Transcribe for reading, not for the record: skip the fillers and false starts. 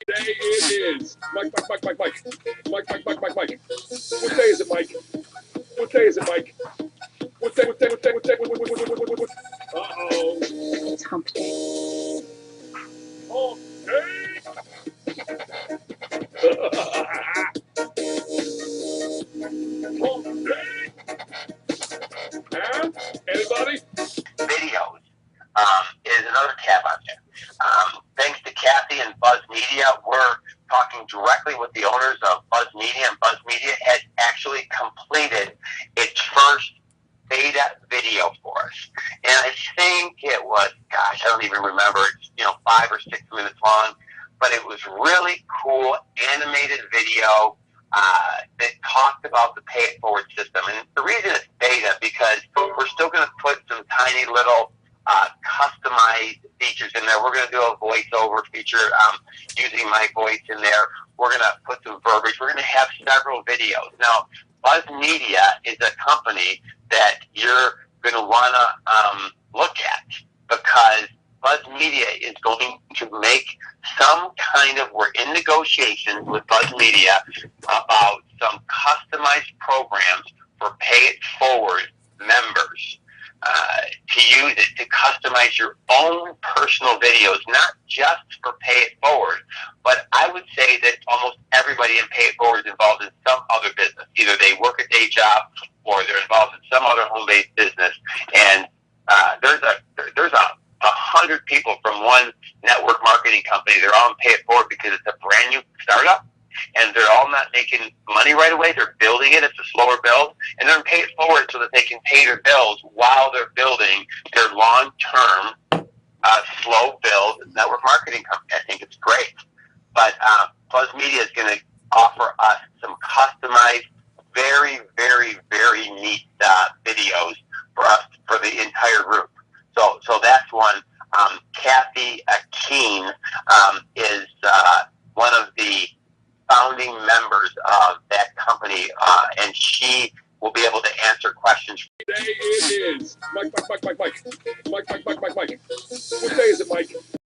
Day it is. Mike. What day is it, Mike? What day is it, Mike? What? Uh-oh. It's hump day. Hump day. Hump day. Huh? Anybody? Videos is another tab on there. Thanks to Kathy and Buzz Media, we're talking directly with the owners of Buzz Media, and Buzz Media has actually completed its first beta video for us. And I think it was, I don't even remember, it's 5 or 6 minutes long, but it was really cool animated video that talked about the pay it forward system. And the reason it's beta, because we're still going to put some tiny little customized features in there. We're going to do a voiceover feature using my voice in there. We're going to put some verbiage. We're going to have several videos. Now, Buzz Media is a company that you're going to want to look at, because Buzz Media is going to make some kind of, we're in negotiations with Buzz Media about some customized programs for Pay It Forward members to use it to customize your own personal videos, not just for Pay It Forward, but I would say that almost everybody in Pay It Forward is involved in some other business. Either they work a day job or they're involved in some other home-based business. And there's 100 people from one network marketing company. They're all in Pay It Forward because it's a brand new startup, and they're all not making money right away. They're building it. It's a slower build, and they're in Pay It Forward so that they can pay their bills while they're building their long-term, slow build network marketing company. I think it's great. But Buzz Media is going to offer us some customized, very, very, very neat videos for us, for the entire group. So that's one. Kathy Keene is one of the founding members of that company, and she will be able to answer questions. Day it is. Mike. What day is it, Mike?